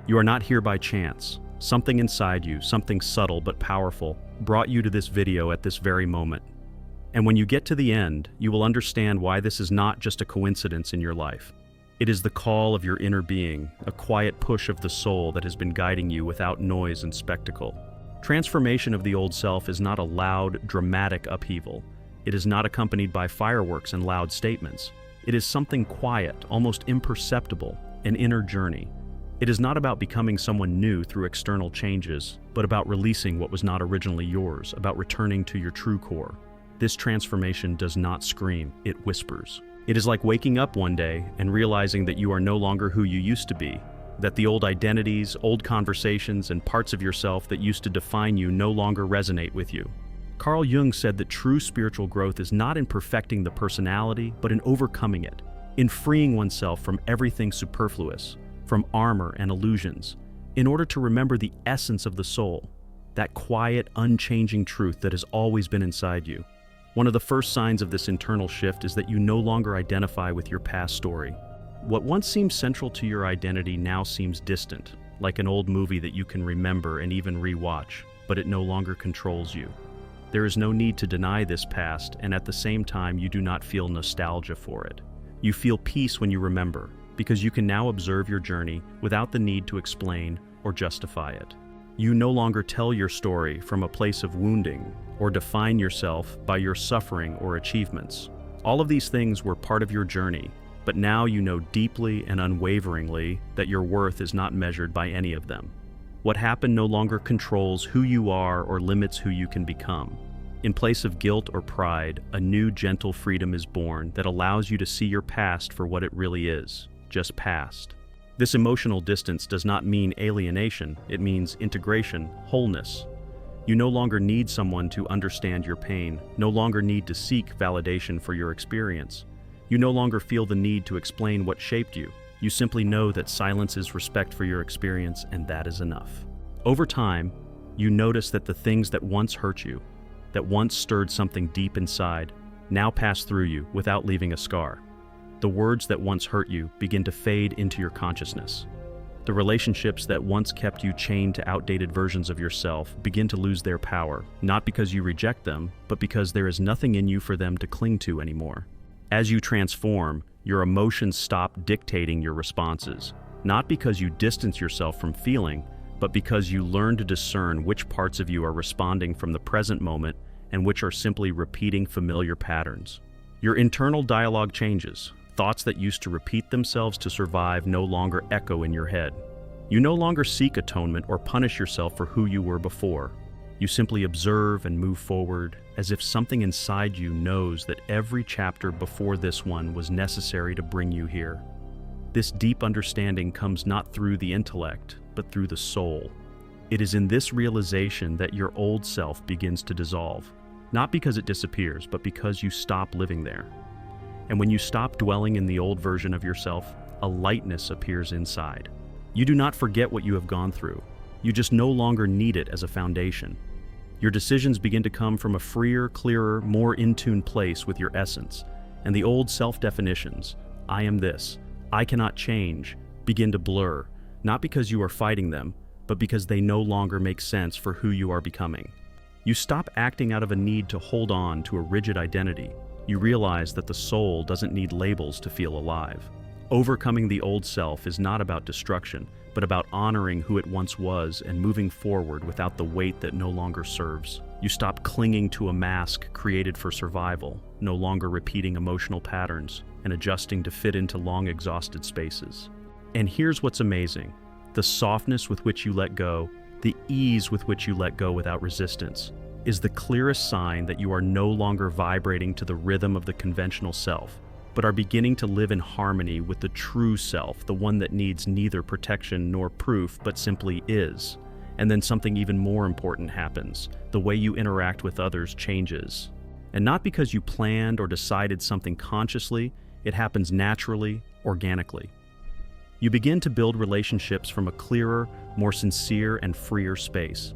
You are not here by chance. Something inside you, something subtle but powerful, brought you to this video at this very moment. And when you get to the end, you will understand why this is not just a coincidence in your life. It is the call of your inner being, a quiet push of the soul that has been guiding you without noise and spectacle. Transformation of the old self is not a loud, dramatic upheaval. It is not accompanied by fireworks and loud statements. It is something quiet, almost imperceptible, an inner journey. It is not about becoming someone new through external changes, but about releasing what was not originally yours, about returning to your true core. This transformation does not scream, it whispers. It is like waking up one day and realizing that you are no longer who you used to be, that the old identities, old conversations, and parts of yourself that used to define you no longer resonate with you. Carl Jung said that true spiritual growth is not in perfecting the personality, but in overcoming it, in freeing oneself from everything superfluous, from armor and illusions, in order to remember the essence of the soul, that quiet, unchanging truth that has always been inside you. One of the first signs of this internal shift is that you no longer identify with your past story. What once seemed central to your identity now seems distant, like an old movie that you can remember and even re-watch, but it no longer controls you. There is no need to deny this past, and at the same time you do not feel nostalgia for it. You feel peace when you remember, because you can now observe your journey without the need to explain or justify it. You no longer tell your story from a place of wounding or define yourself by your suffering or achievements. All of these things were part of your journey, but now you know deeply and unwaveringly that your worth is not measured by any of them. What happened no longer controls who you are or limits who you can become. In place of guilt or pride, a new gentle freedom is born that allows you to see your past for what it really is, just past. This emotional distance does not mean alienation, it means integration, wholeness. You no longer need someone to understand your pain, no longer need to seek validation for your experience. You no longer feel the need to explain what shaped you. You simply know that silence is respect for your experience, and that is enough. Over time, you notice that the things that once hurt you, that once stirred something deep inside, now pass through you without leaving a scar. The words that once hurt you begin to fade into your consciousness. The relationships that once kept you chained to outdated versions of yourself begin to lose their power, not because you reject them, but because there is nothing in you for them to cling to anymore. As you transform, your emotions stop dictating your responses, not because you distance yourself from feeling, but because you learn to discern which parts of you are responding from the present moment and which are simply repeating familiar patterns. Your internal dialogue changes. Thoughts that used to repeat themselves to survive no longer echo in your head. You no longer seek atonement or punish yourself for who you were before. You simply observe and move forward, as if something inside you knows that every chapter before this one was necessary to bring you here. This deep understanding comes not through the intellect, but through the soul. It is in this realization that your old self begins to dissolve, not because it disappears, but because you stop living there. And when you stop dwelling in the old version of yourself, a lightness appears inside. You do not forget what you have gone through. You just no longer need it as a foundation. Your decisions begin to come from a freer, clearer, more in-tune place with your essence, and the old self-definitions, I am this, I cannot change, begin to blur, not because you are fighting them, but because they no longer make sense for who you are becoming. You stop acting out of a need to hold on to a rigid identity. You realize that the soul doesn't need labels to feel alive. Overcoming the old self is not about destruction, but about honoring who it once was and moving forward without the weight that no longer serves. You stop clinging to a mask created for survival, no longer repeating emotional patterns and adjusting to fit into long exhausted spaces. And here's what's amazing. The softness with which you let go, the ease with which you let go without resistance, is the clearest sign that you are no longer vibrating to the rhythm of the conventional self, but are beginning to live in harmony with the true self, the one that needs neither protection nor proof, but simply is. And then something even more important happens. The way you interact with others changes. And not because you planned or decided something consciously, it happens naturally, organically. You begin to build relationships from a clearer, more sincere and freer space.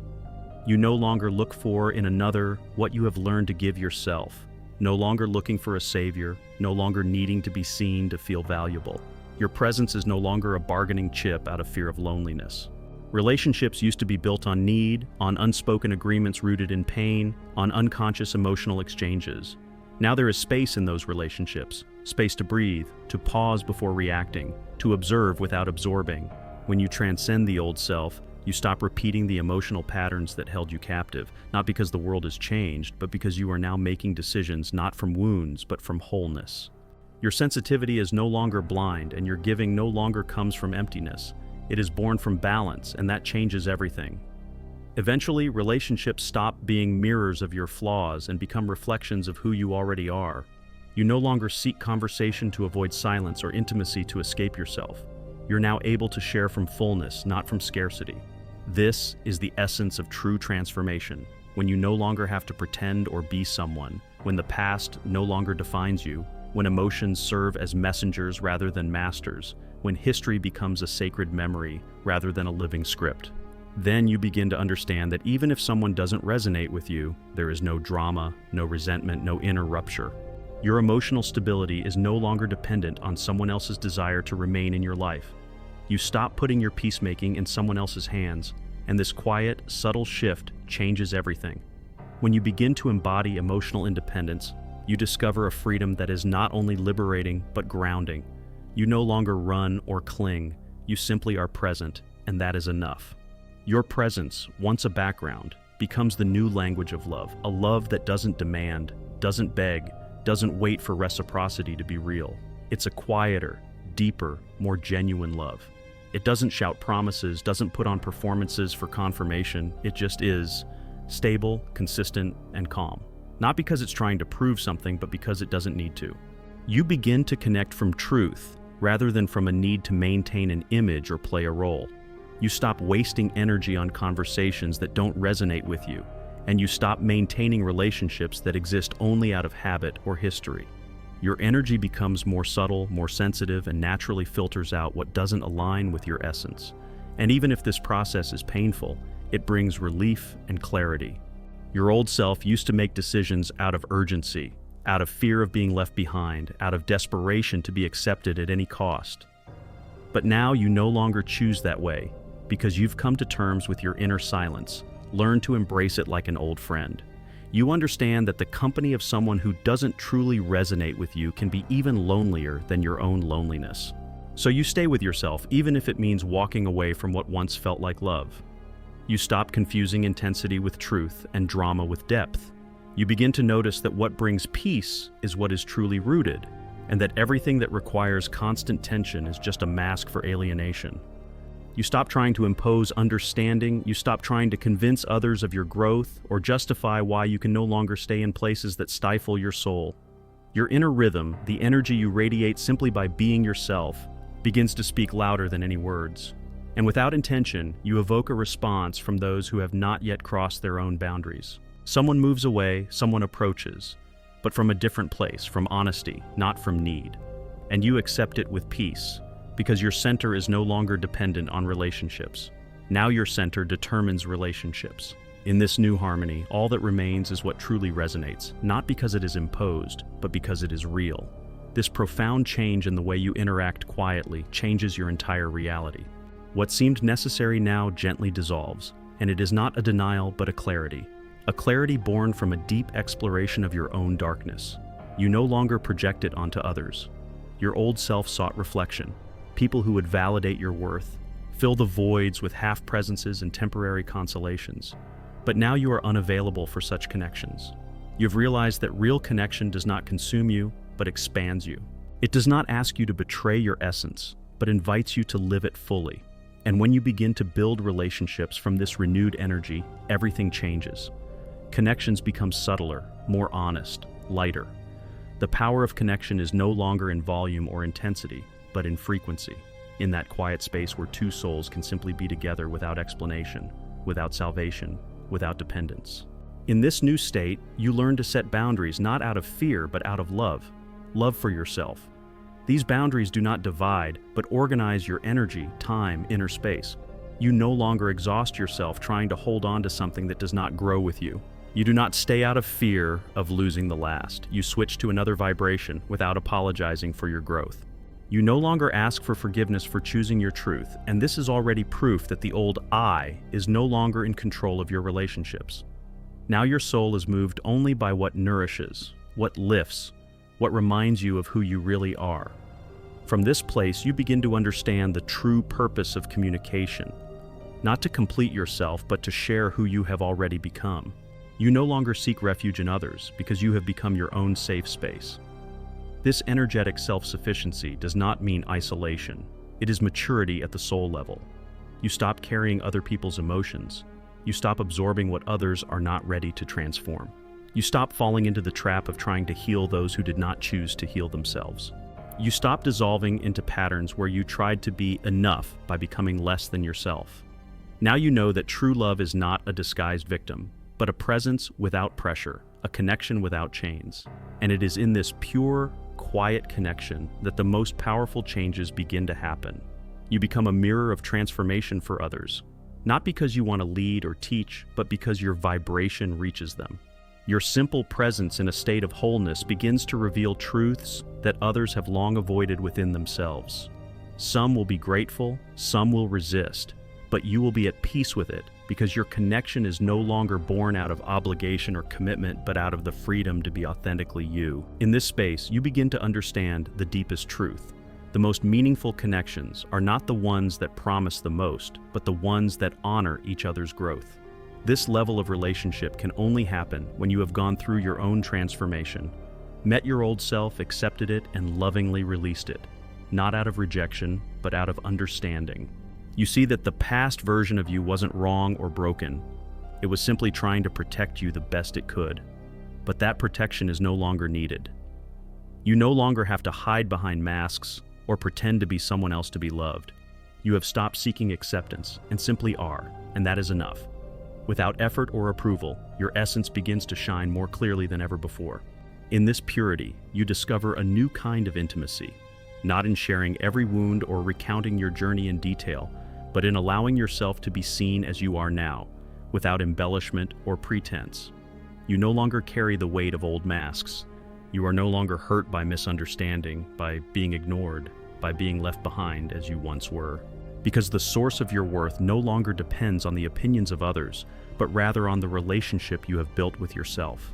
You no longer look for in another what you have learned to give yourself, no longer looking for a savior, no longer needing to be seen to feel valuable. Your presence is no longer a bargaining chip out of fear of loneliness. Relationships used to be built on need, on unspoken agreements rooted in pain, on unconscious emotional exchanges. Now there is space in those relationships, space to breathe, to pause before reacting, to observe without absorbing. When you transcend the old self, you stop repeating the emotional patterns that held you captive, not because the world has changed, but because you are now making decisions not from wounds, but from wholeness. Your sensitivity is no longer blind, and your giving no longer comes from emptiness. It is born from balance, and that changes everything. Eventually, relationships stop being mirrors of your flaws and become reflections of who you already are. You no longer seek conversation to avoid silence or intimacy to escape yourself. You're now able to share from fullness, not from scarcity. This is the essence of true transformation, when you no longer have to pretend or be someone, when the past no longer defines you, when emotions serve as messengers rather than masters, when history becomes a sacred memory rather than a living script. Then you begin to understand that even if someone doesn't resonate with you, there is no drama, no resentment, no inner rupture. Your emotional stability is no longer dependent on someone else's desire to remain in your life. You stop putting your peacemaking in someone else's hands, and this quiet, subtle shift changes everything. When you begin to embody emotional independence, you discover a freedom that is not only liberating, but grounding. You no longer run or cling, you simply are present, and that is enough. Your presence, once a background, becomes the new language of love, a love that doesn't demand, doesn't beg, doesn't wait for reciprocity to be real. It's a quieter, deeper, more genuine love. It doesn't shout promises, doesn't put on performances for confirmation. It just is, stable, consistent, and calm. Not because it's trying to prove something, but because it doesn't need to. You begin to connect from truth, rather than from a need to maintain an image or play a role. You stop wasting energy on conversations that don't resonate with you, and you stop maintaining relationships that exist only out of habit or history. Your energy becomes more subtle, more sensitive, and naturally filters out what doesn't align with your essence. And even if this process is painful, it brings relief and clarity. Your old self used to make decisions out of urgency, out of fear of being left behind, out of desperation to be accepted at any cost. But now you no longer choose that way, because you've come to terms with your inner silence, learn to embrace it like an old friend. You understand that the company of someone who doesn't truly resonate with you can be even lonelier than your own loneliness. So you stay with yourself, even if it means walking away from what once felt like love. You stop confusing intensity with truth and drama with depth. You begin to notice that what brings peace is what is truly rooted, and that everything that requires constant tension is just a mask for alienation. You stop trying to impose understanding, you stop trying to convince others of your growth or justify why you can no longer stay in places that stifle your soul. Your inner rhythm, the energy you radiate simply by being yourself, begins to speak louder than any words. And without intention, you evoke a response from those who have not yet crossed their own boundaries. Someone moves away, someone approaches, but from a different place, from honesty, not from need. And you accept it with peace, because your center is no longer dependent on relationships. Now your center determines relationships. In this new harmony, all that remains is what truly resonates, not because it is imposed, but because it is real. This profound change in the way you interact quietly changes your entire reality. What seemed necessary now gently dissolves, and it is not a denial but a clarity born from a deep exploration of your own darkness. You no longer project it onto others. Your old self sought reflection, people who would validate your worth, fill the voids with half-presences and temporary consolations. But now you are unavailable for such connections. You've realized that real connection does not consume you, but expands you. It does not ask you to betray your essence, but invites you to live it fully. And when you begin to build relationships from this renewed energy, everything changes. Connections become subtler, more honest, lighter. The power of connection is no longer in volume or intensity, but in frequency, in that quiet space where two souls can simply be together without explanation, without salvation, without dependence. In this new state, you learn to set boundaries not out of fear, but out of love for yourself. These boundaries do not divide, but organize your energy, time, inner space. You no longer exhaust yourself trying to hold on to something that does not grow with you. You do not stay out of fear of losing the last. You switch to another vibration without apologizing for your growth. You no longer ask for forgiveness for choosing your truth, and this is already proof that the old I is no longer in control of your relationships. Now your soul is moved only by what nourishes, what lifts, what reminds you of who you really are. From this place, you begin to understand the true purpose of communication, not to complete yourself, but to share who you have already become. You no longer seek refuge in others because you have become your own safe space. This energetic self-sufficiency does not mean isolation. It is maturity at the soul level. You stop carrying other people's emotions. You stop absorbing what others are not ready to transform. You stop falling into the trap of trying to heal those who did not choose to heal themselves. You stop dissolving into patterns where you tried to be enough by becoming less than yourself. Now you know that true love is not a disguised victim, but a presence without pressure, a connection without chains. And it is in this pure, quiet connection that the most powerful changes begin to happen. You become a mirror of transformation for others, not because you want to lead or teach, but because your vibration reaches them. Your simple presence in a state of wholeness begins to reveal truths that others have long avoided within themselves. Some will be grateful, some will resist, but you will be at peace with it because your connection is no longer born out of obligation or commitment, but out of the freedom to be authentically you. In this space, you begin to understand the deepest truth. The most meaningful connections are not the ones that promise the most, but the ones that honor each other's growth. This level of relationship can only happen when you have gone through your own transformation, met your old self, accepted it, and lovingly released it, not out of rejection, but out of understanding. You see that the past version of you wasn't wrong or broken. It was simply trying to protect you the best it could. But that protection is no longer needed. You no longer have to hide behind masks or pretend to be someone else to be loved. You have stopped seeking acceptance and simply are, and that is enough. Without effort or approval, your essence begins to shine more clearly than ever before. In this purity, you discover a new kind of intimacy, not in sharing every wound or recounting your journey in detail, but in allowing yourself to be seen as you are now, without embellishment or pretense. You no longer carry the weight of old masks. You are no longer hurt by misunderstanding, by being ignored, by being left behind as you once were. Because the source of your worth no longer depends on the opinions of others, but rather on the relationship you have built with yourself.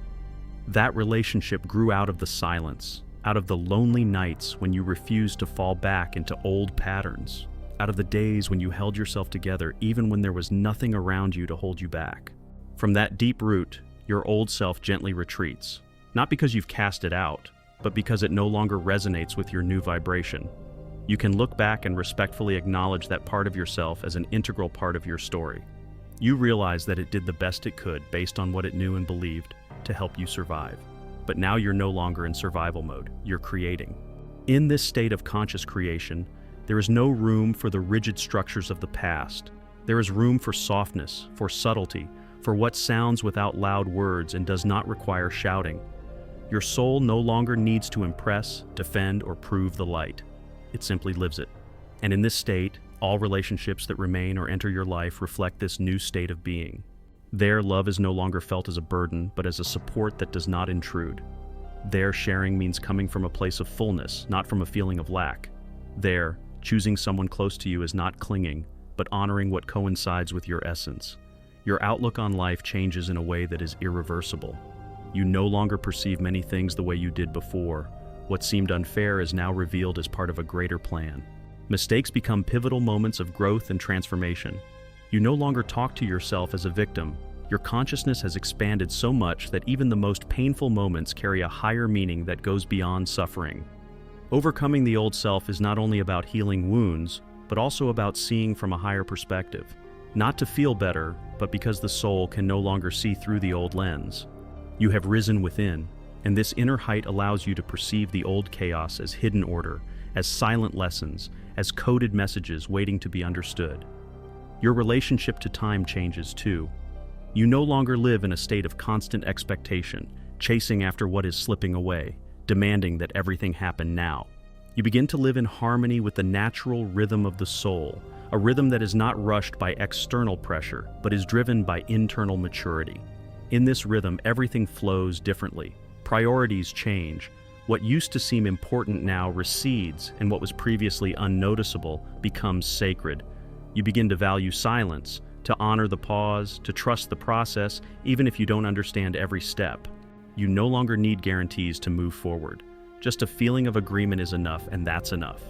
That relationship grew out of the silence, out of the lonely nights when you refused to fall back into old patterns, out of the days when you held yourself together even when there was nothing around you to hold you back. From that deep root, your old self gently retreats, not because you've cast it out, but because it no longer resonates with your new vibration. You can look back and respectfully acknowledge that part of yourself as an integral part of your story. You realize that it did the best it could based on what it knew and believed to help you survive. But now you're no longer in survival mode, you're creating. In this state of conscious creation, there is no room for the rigid structures of the past. There is room for softness, for subtlety, for what sounds without loud words and does not require shouting. Your soul no longer needs to impress, defend, or prove the light. It simply lives it. And in this state, all relationships that remain or enter your life reflect this new state of being. There, love is no longer felt as a burden, but as a support that does not intrude. There, sharing means coming from a place of fullness, not from a feeling of lack. There, choosing someone close to you is not clinging, but honoring what coincides with your essence. Your outlook on life changes in a way that is irreversible. You no longer perceive many things the way you did before. What seemed unfair is now revealed as part of a greater plan. Mistakes become pivotal moments of growth and transformation. You no longer talk to yourself as a victim. Your consciousness has expanded so much that even the most painful moments carry a higher meaning that goes beyond suffering. Overcoming the old self is not only about healing wounds, but also about seeing from a higher perspective. Not to feel better, but because the soul can no longer see through the old lens. You have risen within, and this inner height allows you to perceive the old chaos as hidden order, as silent lessons, as coded messages waiting to be understood. Your relationship to time changes too. You no longer live in a state of constant expectation, chasing after what is slipping away, demanding that everything happen now. You begin to live in harmony with the natural rhythm of the soul, a rhythm that is not rushed by external pressure, but is driven by internal maturity. In this rhythm, everything flows differently. Priorities change. What used to seem important now recedes, and what was previously unnoticeable becomes sacred. You begin to value silence, to honor the pause, to trust the process, even if you don't understand every step. You no longer need guarantees to move forward. Just a feeling of agreement is enough, and that's enough.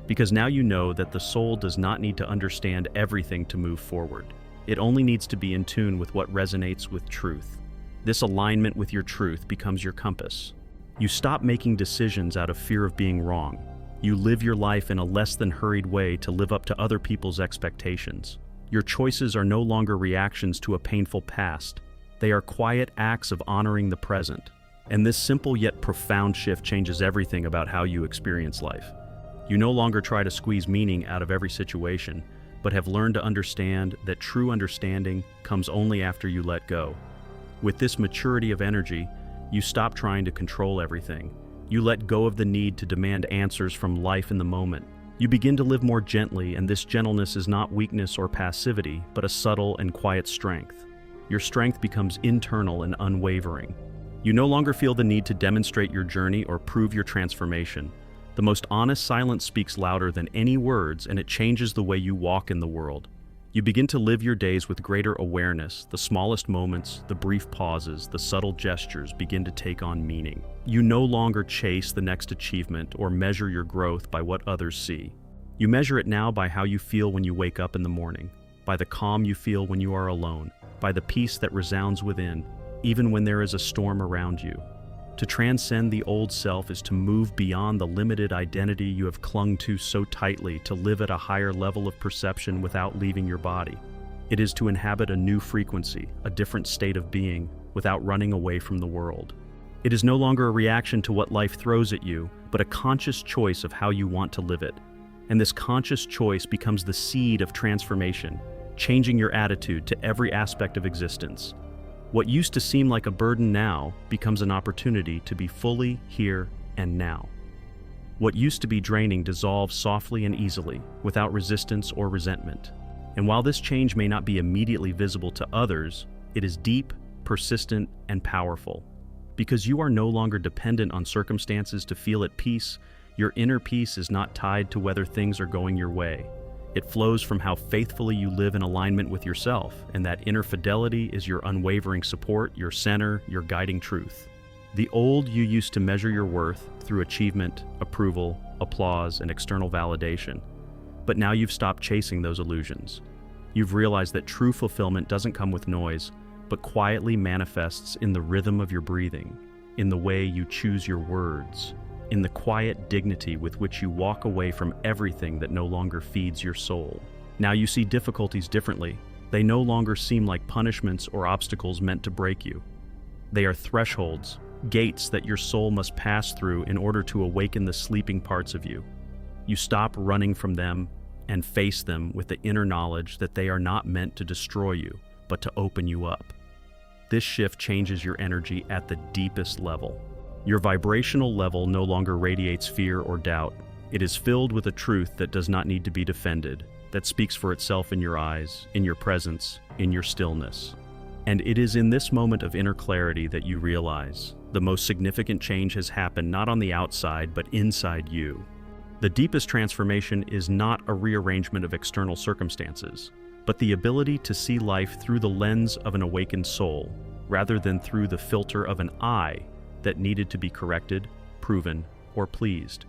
Because now you know that the soul does not need to understand everything to move forward. It only needs to be in tune with what resonates with truth. This alignment with your truth becomes your compass. You stop making decisions out of fear of being wrong. You live your life in a less than hurried way to live up to other people's expectations. Your choices are no longer reactions to a painful past. They are quiet acts of honoring the present. And this simple yet profound shift changes everything about how you experience life. You no longer try to squeeze meaning out of every situation, but have learned to understand that true understanding comes only after you let go. With this maturity of energy, you stop trying to control everything. You let go of the need to demand answers from life in the moment. You begin to live more gently, and this gentleness is not weakness or passivity, but a subtle and quiet strength. Your strength becomes internal and unwavering. You no longer feel the need to demonstrate your journey or prove your transformation. The most honest silence speaks louder than any words, and it changes the way you walk in the world. You begin to live your days with greater awareness. The smallest moments, the brief pauses, the subtle gestures begin to take on meaning. You no longer chase the next achievement or measure your growth by what others see. You measure it now by how you feel when you wake up in the morning, by the calm you feel when you are alone, by the peace that resounds within, even when there is a storm around you. To transcend the old self is to move beyond the limited identity you have clung to so tightly, to live at a higher level of perception without leaving your body. It is to inhabit a new frequency, a different state of being, without running away from the world. It is no longer a reaction to what life throws at you, but a conscious choice of how you want to live it. And this conscious choice becomes the seed of transformation, changing your attitude to every aspect of existence. What used to seem like a burden now becomes an opportunity to be fully here and now. What used to be draining dissolves softly and easily, without resistance or resentment. And while this change may not be immediately visible to others, it is deep, persistent, and powerful. Because you are no longer dependent on circumstances to feel at peace, your inner peace is not tied to whether things are going your way. It flows from how faithfully you live in alignment with yourself, and that inner fidelity is your unwavering support, your center, your guiding truth. The old you used to measure your worth through achievement, approval, applause, and external validation. But now you've stopped chasing those illusions. You've realized that true fulfillment doesn't come with noise, but quietly manifests in the rhythm of your breathing, in the way you choose your words, in the quiet dignity with which you walk away from everything that no longer feeds your soul. Now you see difficulties differently. They no longer seem like punishments or obstacles meant to break you. They are thresholds, gates that your soul must pass through in order to awaken the sleeping parts of you. You stop running from them and face them with the inner knowledge that they are not meant to destroy you, but to open you up. This shift changes your energy at the deepest level. Your vibrational level no longer radiates fear or doubt. It is filled with a truth that does not need to be defended, that speaks for itself in your eyes, in your presence, in your stillness. And it is in this moment of inner clarity that you realize the most significant change has happened not on the outside, but inside you. The deepest transformation is not a rearrangement of external circumstances, but the ability to see life through the lens of an awakened soul, rather than through the filter of an I that needed to be corrected, proven, or pleased.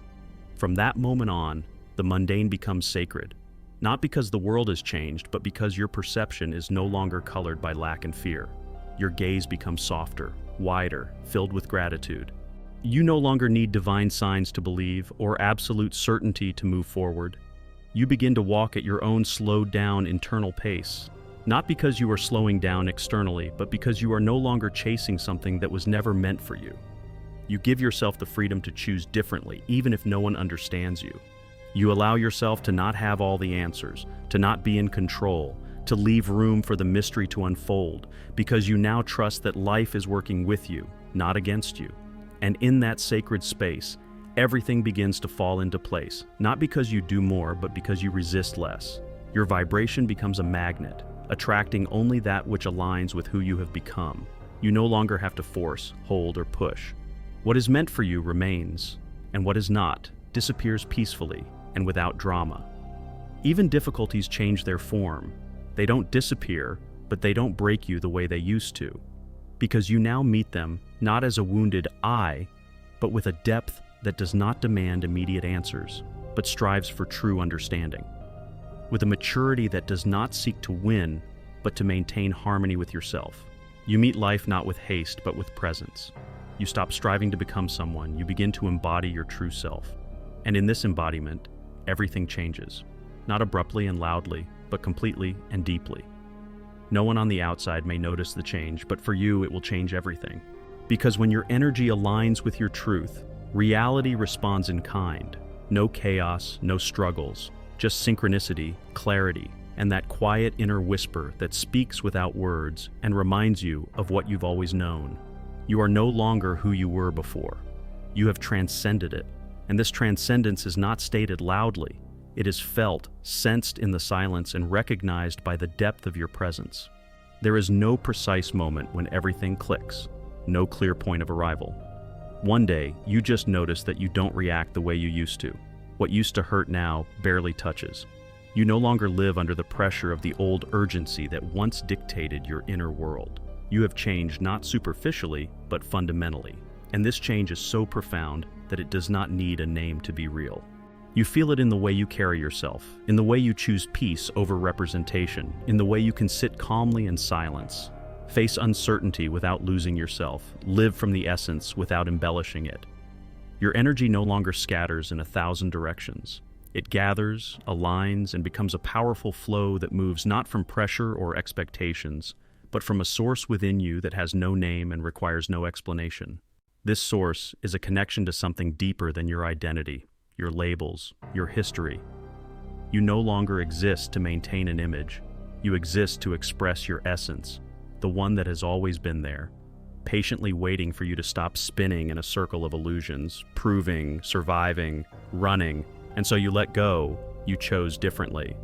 From that moment on, the mundane becomes sacred, not because the world has changed, but because your perception is no longer colored by lack and fear. Your gaze becomes softer, wider, filled with gratitude. You no longer need divine signs to believe or absolute certainty to move forward. You begin to walk at your own slowed-down internal pace, not because you are slowing down externally, but because you are no longer chasing something that was never meant for you. You give yourself the freedom to choose differently, even if no one understands you. You allow yourself to not have all the answers, to not be in control, to leave room for the mystery to unfold, because you now trust that life is working with you, not against you. And in that sacred space, everything begins to fall into place, not because you do more, but because you resist less. Your vibration becomes a magnet, attracting only that which aligns with who you have become. You no longer have to force, hold, or push. What is meant for you remains, and what is not disappears peacefully and without drama. Even difficulties change their form. They don't disappear, but they don't break you the way they used to, because you now meet them not as a wounded I, but with a depth that does not demand immediate answers, but strives for true understanding. With a maturity that does not seek to win, but to maintain harmony with yourself. You meet life not with haste, but with presence. You stop striving to become someone, you begin to embody your true self. And in this embodiment, everything changes. Not abruptly and loudly, but completely and deeply. No one on the outside may notice the change, but for you it will change everything. Because when your energy aligns with your truth, reality responds in kind. No chaos, no struggles, just synchronicity, clarity, and that quiet inner whisper that speaks without words and reminds you of what you've always known. You are no longer who you were before. You have transcended it, and this transcendence is not stated loudly. It is felt, sensed in the silence, and recognized by the depth of your presence. There is no precise moment when everything clicks, no clear point of arrival. One day, you just notice that you don't react the way you used to. What used to hurt now barely touches. You no longer live under the pressure of the old urgency that once dictated your inner world. You have changed not superficially, but fundamentally. And this change is so profound that it does not need a name to be real. You feel it in the way you carry yourself, in the way you choose peace over representation, in the way you can sit calmly in silence, face uncertainty without losing yourself, live from the essence without embellishing it. Your energy no longer scatters in 1,000 directions. It gathers, aligns, and becomes a powerful flow that moves not from pressure or expectations, but from a source within you that has no name and requires no explanation. This source is a connection to something deeper than your identity, your labels, your history. You no longer exist to maintain an image. You exist to express your essence, the one that has always been there, patiently waiting for you to stop spinning in a circle of illusions, proving, surviving, running, and so you let go. You chose differently.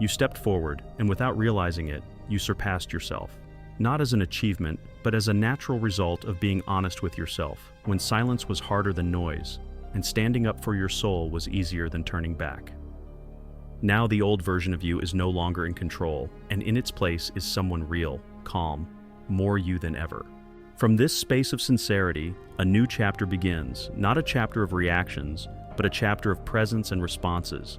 You stepped forward, and without realizing it, you surpassed yourself. Not as an achievement, but as a natural result of being honest with yourself, when silence was harder than noise, and standing up for your soul was easier than turning back. Now the old version of you is no longer in control, and in its place is someone real, calm, more you than ever. From this space of sincerity, a new chapter begins, not a chapter of reactions, but a chapter of presence and responses.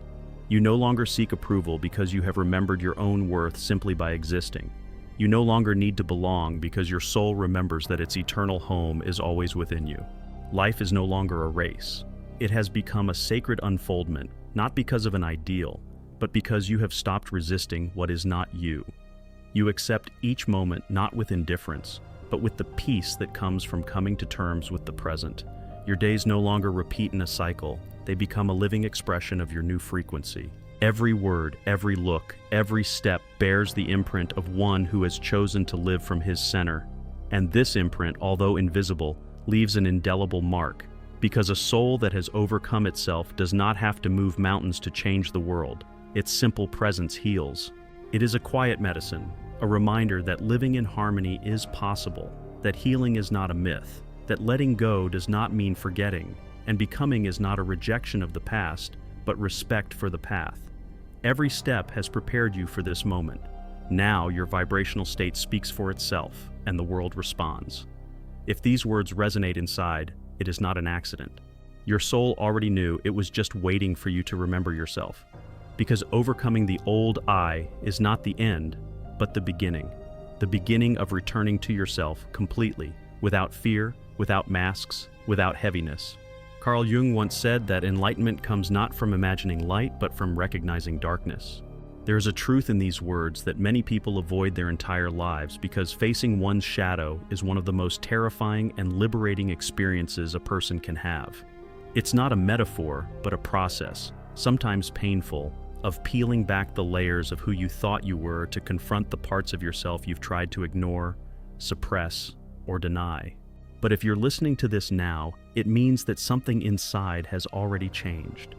You no longer seek approval because you have remembered your own worth simply by existing. You no longer need to belong because your soul remembers that its eternal home is always within you. Life is no longer a race. It has become a sacred unfoldment, not because of an ideal, but because you have stopped resisting what is not you. You accept each moment not with indifference, but with the peace that comes from coming to terms with the present. Your days no longer repeat in a cycle. They become a living expression of your new frequency. Every word, every look, every step bears the imprint of one who has chosen to live from his center. And this imprint, although invisible, leaves an indelible mark, because a soul that has overcome itself does not have to move mountains to change the world. Its simple presence heals. It is a quiet medicine, a reminder that living in harmony is possible, that healing is not a myth, that letting go does not mean forgetting, and becoming is not a rejection of the past, but respect for the path. Every step has prepared you for this moment. Now your vibrational state speaks for itself, and the world responds. If these words resonate inside, it is not an accident. Your soul already knew, it was just waiting for you to remember yourself. Because overcoming the old I is not the end, but the beginning of returning to yourself completely, without fear, without masks, without heaviness. Carl Jung once said that enlightenment comes not from imagining light, but from recognizing darkness. There is a truth in these words that many people avoid their entire lives because facing one's shadow is one of the most terrifying and liberating experiences a person can have. It's not a metaphor, but a process, sometimes painful, of peeling back the layers of who you thought you were to confront the parts of yourself you've tried to ignore, suppress, or deny. But if you're listening to this now, it means that something inside has already changed.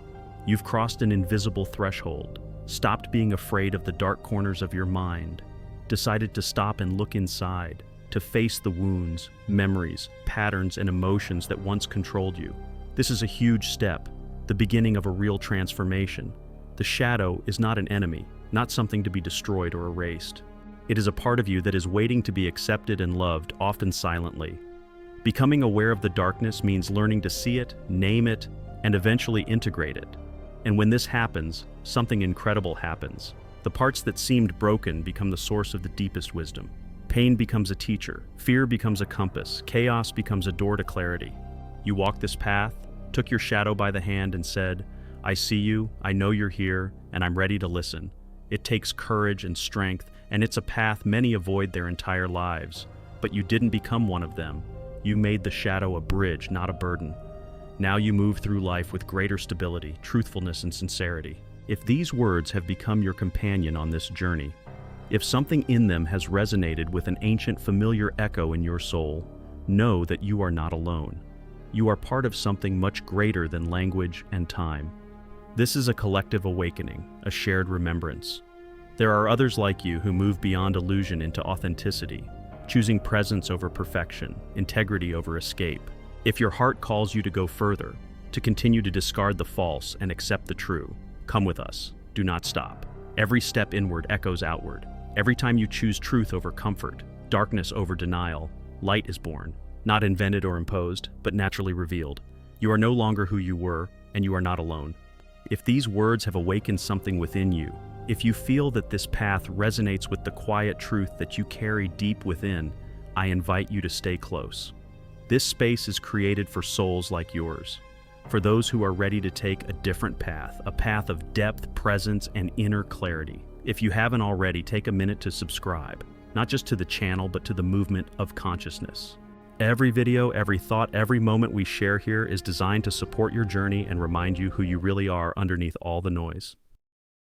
You've crossed an invisible threshold, stopped being afraid of the dark corners of your mind, decided to stop and look inside, to face the wounds, memories, patterns, and emotions that once controlled you. This is a huge step, the beginning of a real transformation. The shadow is not an enemy, not something to be destroyed or erased. It is a part of you that is waiting to be accepted and loved, often silently. Becoming aware of the darkness means learning to see it, name it, and eventually integrate it. And when this happens, something incredible happens. The parts that seemed broken become the source of the deepest wisdom. Pain becomes a teacher, fear becomes a compass, chaos becomes a door to clarity. You walk this path, took your shadow by the hand and said, "I see you, I know you're here, and I'm ready to listen." It takes courage and strength, and it's a path many avoid their entire lives. But you didn't become one of them. You made the shadow a bridge, not a burden. Now you move through life with greater stability, truthfulness, and sincerity. If these words have become your companion on this journey, if something in them has resonated with an ancient familiar echo in your soul, know that you are not alone. You are part of something much greater than language and time. This is a collective awakening, a shared remembrance. There are others like you who move beyond illusion into authenticity, choosing presence over perfection, integrity over escape. If your heart calls you to go further, to continue to discard the false and accept the true, come with us. Do not stop. Every step inward echoes outward. Every time you choose truth over comfort, darkness over denial, light is born, not invented or imposed, but naturally revealed. You are no longer who you were, and you are not alone. If these words have awakened something within you, if you feel that this path resonates with the quiet truth that you carry deep within, I invite you to stay close. This space is created for souls like yours, for those who are ready to take a different path, a path of depth, presence, and inner clarity. If you haven't already, take a minute to subscribe, not just to the channel, but to the movement of consciousness. Every video, every thought, every moment we share here is designed to support your journey and remind you who you really are underneath all the noise.